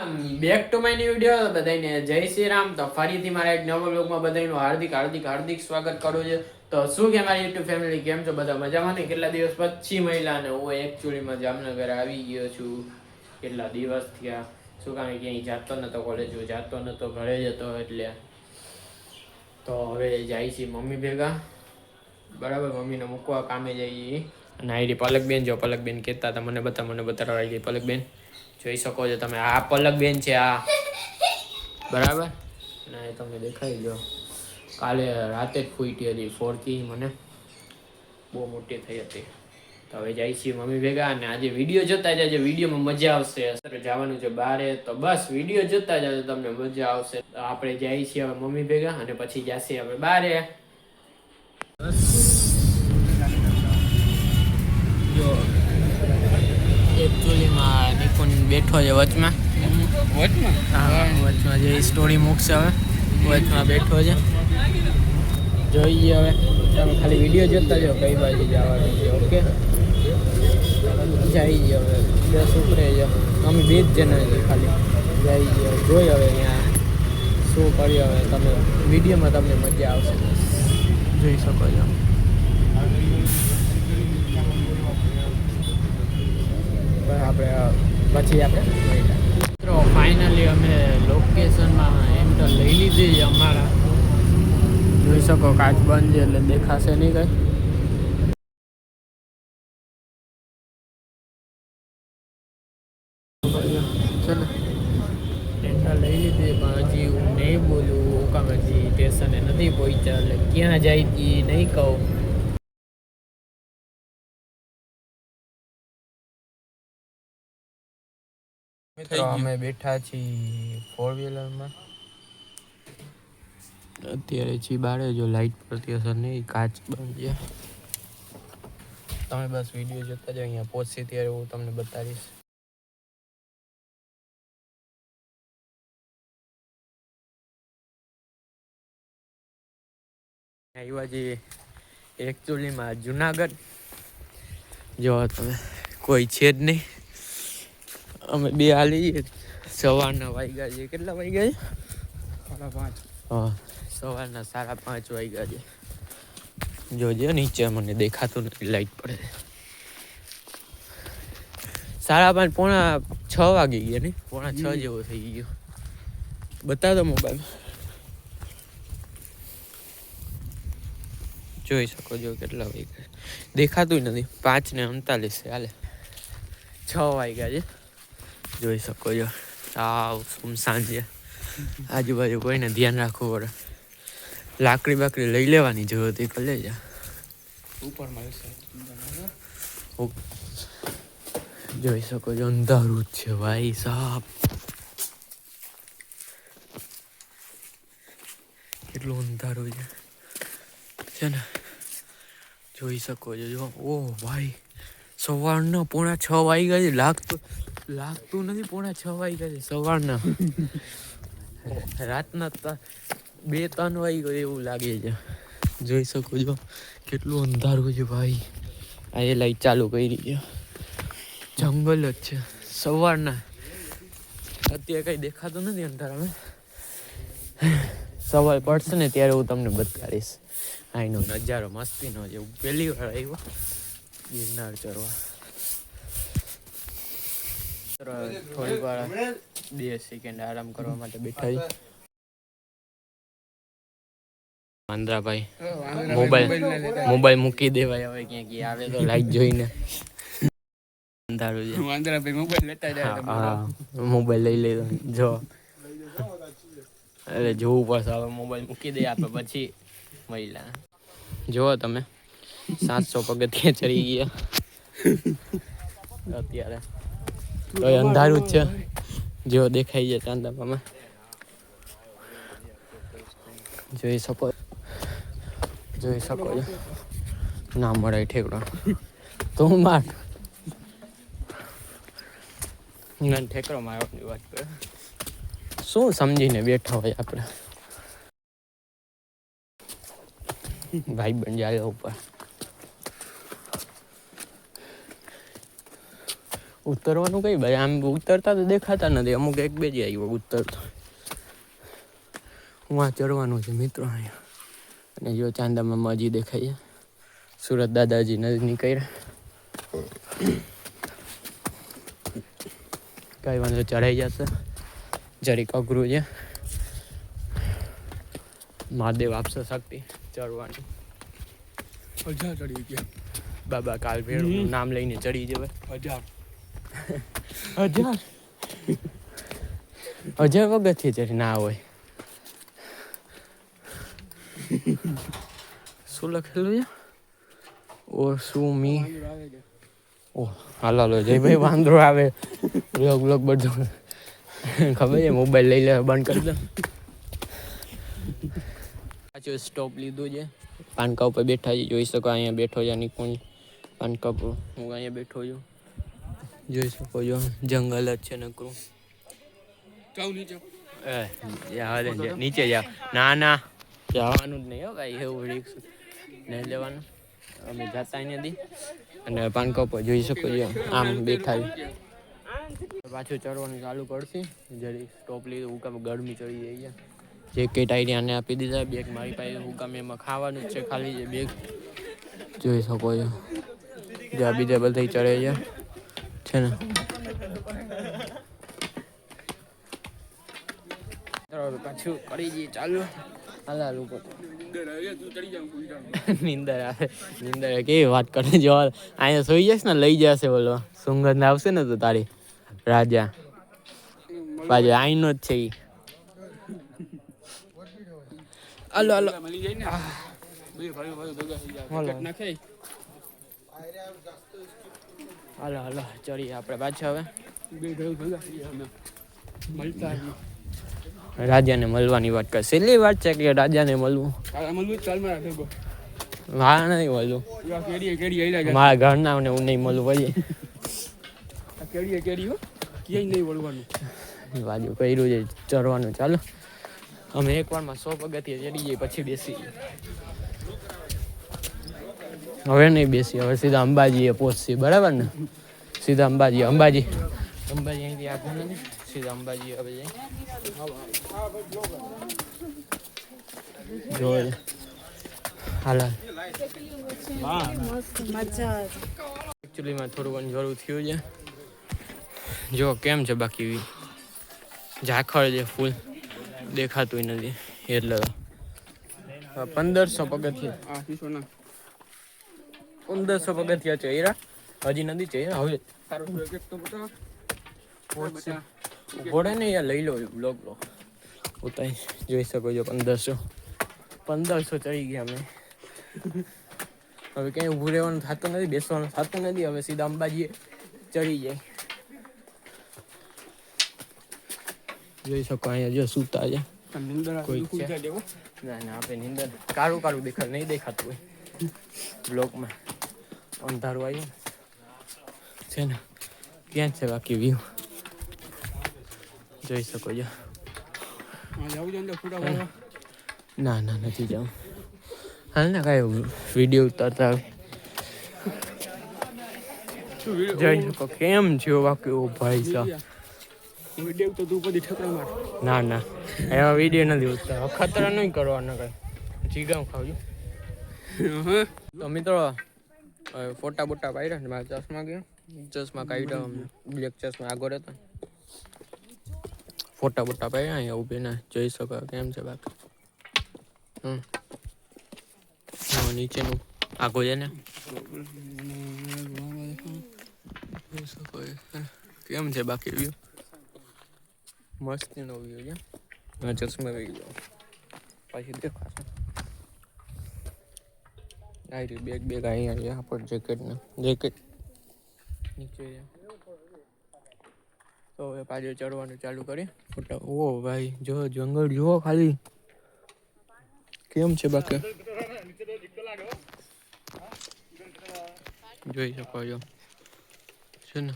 Welcome back to my new video. બધાને જય શ્રી રામ. તો ફરીથી મારા એક નવા બ્લોગમાં બધાનું હાર્દિક સ્વાગત કરું છું. તો શું કે મારી યુટ્યુબ ફેમિલી કેમ છો? બધા મજામાં ને? કેટલા દિવસ પછી મહિલા ને હું એકચ્યુઅલીમાં જામનગર આવી ગયો છું. કેટલા દિવસ થયા. શું કામ ક્યાંય જાતો નતો, કોલેજ જાતો નતો, ઘરે જતો એટલે. તો હવે જાય છે મમ્મી ભેગા, બરાબર. મમ્મીને મૂકવા કામે જઈએ. અને આઈડી પલકબેન, જો પલકબેન કહેતા હતા મને બતાવો આઈડી પલકબેન. જોઈ શકો છો તમે, આ પલકબેન છે આ, બરાબર. અને એ તમને દેખાઈ જો કાલે રાતે જ ફૂટી હતી ફોરથી, મને બહુ મોટી થઈ હતી. તો હવે જાય છીએ મમ્મી ભેગા. અને આજે વિડીયો જોતા જજો, વિડીયોમાં મજા આવશે. જવાનું છે બારે, તો બસ વિડીયો જોતા જજો, તમને મજા આવશે. તો આપણે જઈએ છીએ હવે મમ્મી ભેગા અને પછી જઈએ આપણે બારે. જો એકચ્યુઅલીમાં નિકુંજ બેઠો છે વચમાં. હા, વચમાં જે સ્ટોરી મૂકશે હવે વચમાં બેઠો છે. જોઈએ હવે તમે ખાલી વિડીયો જોતા જાઓ કઈ બાજુ જવાનું છે. ઓકે, જઈએ હવે. બસ ઉપરે જાઓ, અમે બે જ જણા છીએ ખાલી. જઈએ જોઈ હવે અહીંયા શું કરીએ. હવે તમે વિડીયોમાં તમને મજા આવશે, જોઈ શકો છો. મિત્રો ફાઇનલી અમે લોકેશનમાં એન્ટર લઈ લીધી છે અમારા. જોઈ શકો કાચ બંધ છે એટલે દેખાશે નહીં કઈ. ચલો એન્ટર લઈ લીધી, પણ હજી હું નહીં બોલું કામ હજી સ્ટેશને નથી પહોંચ્યા, એટલે ક્યાં જાય એ નહીં કહું. મિત્રો અમે બેઠા છીએ 4 વ્હીલરમાં. અત્યારે છીએ બારે. જો લાઈટ પડતી હશે નહીં, કાચ બંધ છે. તમે બસ વિડીયો જોતા જાઓ, અહીંયા પહોંચશે ત્યારે હું તમને બતાવીશ. આવ્યા છીએ એકચ્યુઅલીમાં જુનાગઢ. જો તમે કોઈ છે જ નહીં. અમે બે હાલી સવારના વાગ્યા છે. કેટલા વાગ્યા છે? 5:30. હા, સવારના 5:30 વાગ્યા છે. જોજો નીચે મને દેખાતું નથી, લાઈટ પડે. 5:30 પોણા 6 વાગી ગયા ને, પોણા 6 જેવો થઈ ગયો. બતાવો મોબાઈલ. જોઈ શકો છો કેટલા વાગ્યા. દેખાતું નથી. 5:39 હાલે. 6 વાગ્યા છે. જોઈ શકો છો સાવ સુમસાન છે. આજુબાજુ કોઈને ધ્યાન રાખવું પડે. લાકડી બાકડી લઈ લેવાની જરૂર હતી, કરી લેજો. જોઈ શકો છો અંધારું જ છે ભાઈ સાહેબ. કેટલું અંધારું છે ને, જોઈ શકો છો. જો ઓ ભાઈ, સવારના પોણા 6 વાગ્યા છે. લાગતું નથી પોણા 6 વાગ્યા છે સવારના. રાતના 2-3 વાગ્યા એવું લાગે છે. જોઈ શકો છો કેટલું અંધારું છે ભાઈ. આ એ લાઈટ ચાલુ કરી છે. જંગલ જ છે સવારના. અત્યારે કઈ દેખાતું નથી અંધારામાં. સવાર પડશે ને ત્યારે હું તમને બતાવીશ. અહીંનો નજારો મસ્તીનો છે. પહેલી વાર આવ્યો ગિરનાર ચડવા. થોડી વાર 2 સેકન્ડ આરામ કરવા માટે બેઠા છે. વાંદરાભાઈ મોબાઈલ મૂકી દેવાય હવે, ક્યાંક આવે તો લાઈટ જોઈને. અંધારું છે. વાંદરાભાઈ મોબાઈલ લેતા જાય. હા, મોબાઈલ લઈ લે જો. એટલે જોવું પડશે હવે. મોબાઈલ મૂકી દઈએ આપણે પછી મહિલા. જુઓ તમે 700 પગથિયાં ચડી ગયા અત્યારે. તો અંધારું જ છે. જો દેખાઈ જાય ચાંદામાં. જોઈ શકો છો. ના મળે ઠેકડો તો હું માર ઠેકડો મારવાની વાત કરે. શું સમજીને બેઠા હોય આપણે. ભાઈ બન જાય ઉપર. ઉતરવાનું કઈ ભાઈ, આમ ઉતરતા તો દેખાતા નથી, અમુક એક બે જ આવ્યો ઉતરતો. હું આ ચડવાનું છે મિત્રો અહીંયા. અને જો ચાંદામાં મજી દેખાય છે. સુરત દાદાજી નજીક નીકળ્યા. કઈ વાંધો, ચડાઈ જશે. જરીક અઘરું છે. મહાદેવ આપશે શક્તિ ચડવાની. હજાર ચડી ગયા બાબા કાલભેરનું નામ લઈને ચડી જવાય. 1000 પગથિયે ચડી ના હોય. શું લખેલું છે? ઓ શું મી ઓ હાલો જયભાઈ વાંદરો આવે. વ્લોગ બધું ખબર છે, મોબાઈલ લઈ લે બંધ કરી દે. પાછું સ્ટોપ લીધું છે. પાનકા ઉપર બેઠા છે, જોઈ શકો અહીંયા બેઠો છે નિકુંજ. પાનકા પર હું અહીંયા બેઠો છું, જોઈ શકો છો. જંગલ જ છે નકરું. નીચે જાવ. ના જવાનું જ નહીં હો ભાઈ, એવું રિક્સ નહીં લેવાનું. અમે જતા નથી. અને પાનકા ઉપર જોઈ શકો છો આમ બેઠા. પાછું ચડવાનું ચાલુ કરશે. જરી સ્ટોપ લીધું, હુકામ ગરમી ચડી જાય છે. જેકેટ આઈડિયાને આપી દીધા. બેગ મારી પાસે હુકામ એમાં ખાવાનું જ છે ખાલી. જે બેગ જોઈ શકો છો. જ્યાં બીજા બધા ચડે છે ને. પાછું કરી જઈએ ચાલુ. હાલા લોકો નીંદર આવે. નીંદર કેવી વાત કરે જો. અહીંયા સોઈ જશે ને લઈ જશે બોલો. સુંગંધ આવશે ને તો તારી રાજા પાછો આઈનો જ છે ઈ. હાલો ચડીએ આપણે પાછા. હવે રાજાને મળવાની વાત કર. છેલ્લી વાત છે કે રાજાને મળવું. હા નહીં મળવું. મારા ઘરના ને હું નહીં મળવું ભાઈ. બાજુ કર્યું છે ચડવાનું. ચાલો અમે એકવારમાં 100 પગથિયે ચડી જઈએ પછી બેસી. હવે નહીં બેસી, હવે સીધા અંબાજીએ પહોંચશે. બરાબર ને? સીધા અંબાજી અહીંથી આગળ નથી. સીધા અંબાજી હવે જઈએ. જો હાલા એકચ્યુઅલીમાં થોડું અંજવાળું થયું છે. જો કેમ છે બાકી ઝાખળ છે ફૂલ, દેખાતું નથી. એટલે 1500 પગથિયા 1500 પગથિયા ચડ્યા. હજી નથી ચડ્યા. હવે ઘોડે ને યાર લઈ લો બ્લોગ લો ઉતારી. જોઈ શકો છો 1500 ચડી ગયા અમે. હવે ક્યાંય ઊભું રહેવાનું થતું નથી, બેસવાનું થતું નથી. હવે સીધા અંબાજીએ ચડી જાય. જોઈ શકો અહીંયા જો સૂતા છે કોઈ છે. ના આપણે નીંદર કાળું દેખાય નહીં, દેખાતું હોય બ્લોગમાં. અંધારું આવ્યું છે ને. ક્યાં છે બાકી વ્યૂ જોઈ શકો છો. ના નથી જાઉં. હાલ ને કાંઈ વિડીયો ઉતારતા આવે. જોઈ શકો કેમ છે બાકી. ઓ ભાઈ સાહેબ ના એવા વિડીયો નથી ઉતારવા. ખતરા નહીં કરવાના કઈ. જીગામ ખાવજો. તો મિત્રો ફોટા બોટા પાડ્યા ને. મારા ચશ્મા ગયો, ચશ્મા કાઢ્યા. બ્લેક ચશ્મા આગળ હતા. ફોટા બોટા પાડ્યા. અહીંયા ઊભીને જોઈ શકો કેમ છે બાકી. નીચેનું આગળ છે ને. કેમ છે બાકી વ્યૂ? મસ્તીનો વ્યૂ છે. ચશ્મા રહી ગયો પછી દેખાશે. આવી બેગ અહીંયા છે. આપણ જેકેટ નીચે છે. તો હવે પાછળ ચડવાનું ચાલુ કરીએ. ફોટા. ઓ ભાઈ જો જંગલ જુઓ ખાલી કેમ છે બાકી. જોઈ શકો છો છે ને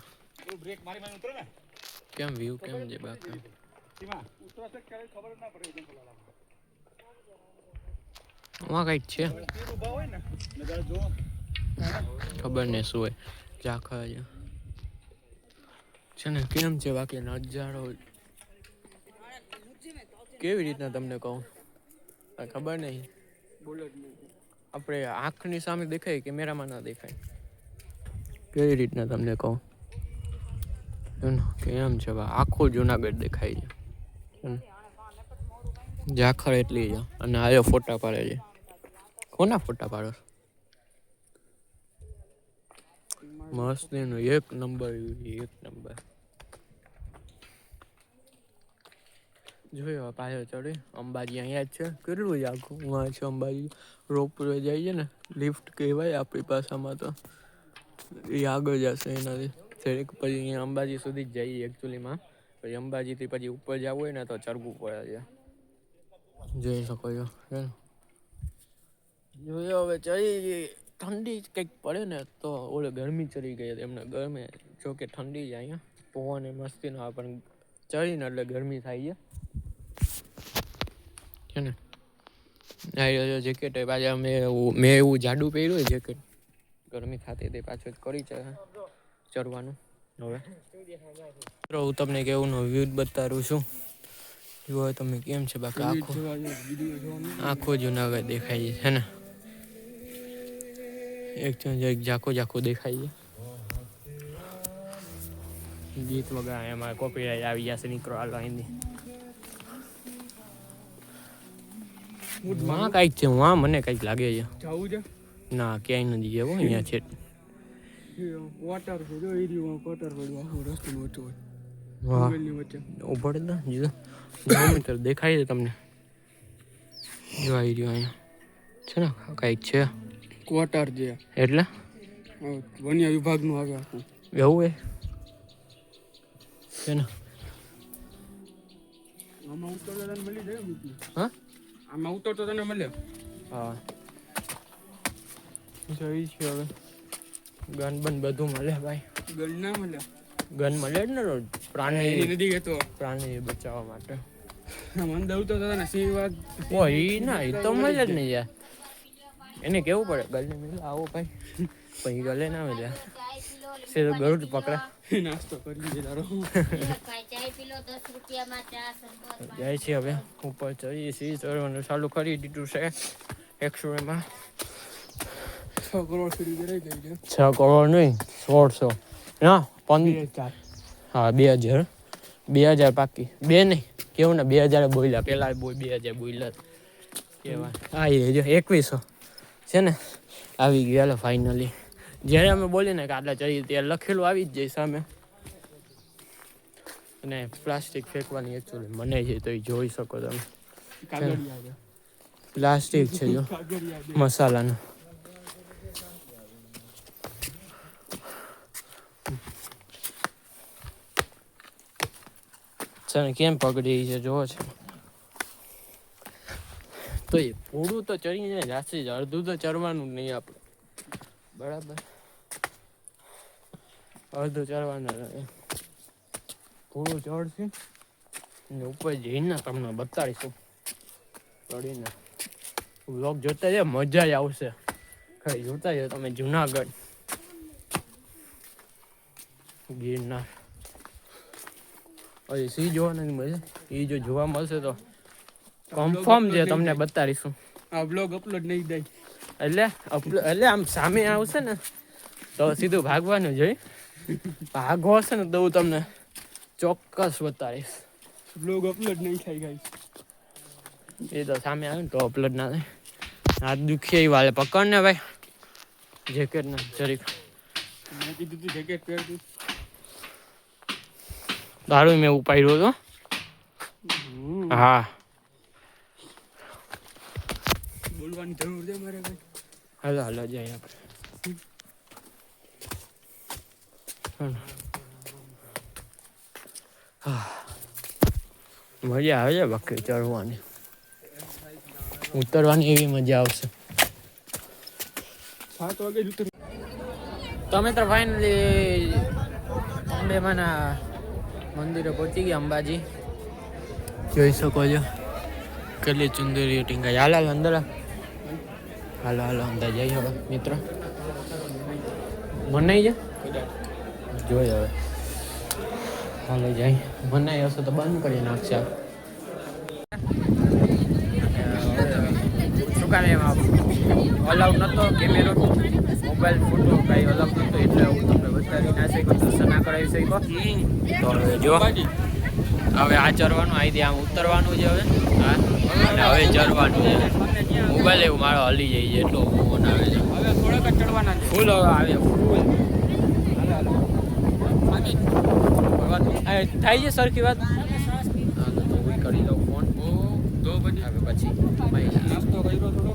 કેમ વ્યૂ કેમ છે બાકી. કઈક છે ખબર ને શું હોય. ઝાખા છે છે ને કેમ છે બાકી નજારો કેવી રીતના તમને કહું કાંઈ ખબર નહીં. બોલો જ નહીં. આપણે આંખની સામે દેખાય કેમેરામાં ના દેખાય કેવી રીતના તમને કહું કેમ છે આખું જુનાગઢ દેખાય છે ઝાખર એટલી છે અને આયો ફોટા પાડે છે. કોના ફોટા પાડો મસ્ત એનું એક નંબર જોયો પાછળ ચડે અંબાજી અહીંયા જ છે કેટલું જ આખું છે અંબાજી રોપવે જાય છે ને લિફ્ટ કહેવાય આપણી ભાષામાં તો એ આગળ જશે એનાથી પછી અહીંયા અંબાજી સુધી જ જઈએ એકચ્યુઅલીમાં પછી અંબાજીથી પછી ઉપર જવું હોય ને તો ચડવું પડે છે જોઈ શકો છો જોયો હવે ચડી ઠંડી કંઈક પડે ને તો ઓલે ગરમી ચડી ગઈ એમને ગરમી જોકે ઠંડી જ અહીંયા પવન એ મસ્તી ના પણ ચડીને એટલે ગરમી થાય છે ને જેકેટ પાછા મેં એવું જાડું પહેર્યું હોય જેકેટ ગરમી ખાતી તે પાછું કરી ચડવાનું હવે હું તમને કેવું વ્યૂ બતાવું છું જુઓ તમે કેમ છે બાકી આખો જુનાગઢ દેખાય છે ને એક ઝાખું દેખાય છે ગીત વગર એમાં કોપીરાઈટ આવી જશે નીકળો હાલો હિન્દી માં કઈક છે માં મને કઈક લાગે છે જવું છે ના ક્યાંય નથી જવું અહીંયા છે વોટર છે જો એ રહ્યું વોટર પડ્યું આખું રસ્તો વચ્ચે વાહ જંગલની વચ્ચે ઉભો ને જીજો કિલોમીટર દેખાય છે તમને જો આવી રહ્યું અહીંયા છે ને કઈક છે ક્વાર્ટર છે એટલે વન્ય વિભાગનું આવે આખું એવું છે ને આમાં ઉતરતો તને મળી જાય ને હા આમાં ઉતરતો તને મળે હા જોઈ છે હવે ગન બન બધું મળે ભાઈ ગન ના મળે ગન મળે જ ને પ્રાણી નથી કહેતો પ્રાણી બચાવવા માટે અંદર ઉતરતો તને સિંહ વાત ઓ ઈ ના એ તો મળે જ નહીં યાર એને કેવું પડે ગલે મિલે આવો ભાઈ પછી ગલે ના મળે સીધું ગળું જ પકડે નાસ્તો કરી તારો જાય છે હવે ઉપર ચડી સી ચડવાનું ચાલુ કરી દીધું છે 100 માં 6 કરોડ સુધી ગઈ છે 6 કરોડ નહીં 1600 ના 15 હા 2000 પાકી બે નહીં કેવું ને 2000 બોલ્યા પેલા 2000 બોલ્યા કેવા હા એ જો 2100 છે ને આવી ગયા ફાઇનલી જ્યારે અમે બોલીએ ને કે આટલા ચડી ત્યારે લખેલું આવી જ જાય સામે અને પ્લાસ્ટિક ફેંકવાની એકચ્યુઅલી મને છે તો એ જોઈ શકો તમે પ્લાસ્ટિક છે જો મસાલાનું છે કેમ પકડી છે જોવો છે તો એ પૂરું તો ચડીને જાશે જ અડધું તો ચડવાનું નહીં આપણે બરાબર અડધું ચડવાનું પૂરું ચડશે ને ઉપર જઈને તમને બતાડીશું ચડીને વ્લોગ જોતા જાય મજા જ આવશે ખરી જોતા જાવ તમે જુનાગઢ ગિરનાર હજી સિંહ જોવા નથી મળે એ જો જોવા મળશે તો કન્ફર્મ છે તમને બતાડીશું આ બ્લોગ અપલોડ નહીં થાય એટલે આમ સામે આવશે ને તો સીધું ભાગવાનું જોઈ ભાગવો હશે ને તો હું તમને ચોક્કસ બતાવીશ બ્લોગ અપલોડ નહીં થાય ગાઈસ એ તો સામે આવે ને તો અપલોડ ના થાય હાથ દુખી વાલે પકડ ને ભાઈ જેકેટ ને જરીક મેં કીધું તું જેકેટ પહેરતું દારૂ મેં ઉપાડ્યો હતો હા બોલવાની જરૂર છે મારે ભાઈ હાલો જાય આપણે મજા આવે છે બાકી ચડવાની ઉતરવાની એવી મજા આવશે 7 વાગે જ ઉતર તમે તો ફાઇનલી અંબેમાના મંદિરે પહોંચી ગયા અંબાજી જોઈ શકો છો કેટલી ચુંદરી ટીંગાઈ હાલ અંદર હાલો અંદર જઈએ હવે મિત્રો મને છે જોઈ હવે હાલે જાય બનાવી હશે તો બંધ કરી નાખશે શું કામ એમાં અલાઉડ નહોતો કેમેરો મોબાઈલ ફોટો કાંઈ અલાઉડ નહોતો એટલે હું તમને બતાવી ના શક્યો દર્શન ના કરાવી શક્યો તો હવે જો હવે આ ચરવાનું આવી આમ ઉતરવાનું છે હવે હા અને હવે ચરવાનું છે મોબાઈલ એવું મારો હલી જાય છે એટલો ફોન આવે છે હવે થોડાક જ ચડવાના છે ફૂલ હવે આવે ફૂલ થાય છે સરખી વાત હા તો હું કરી દઉં ફોન તો પછી નાસ્તો કર્યો થોડો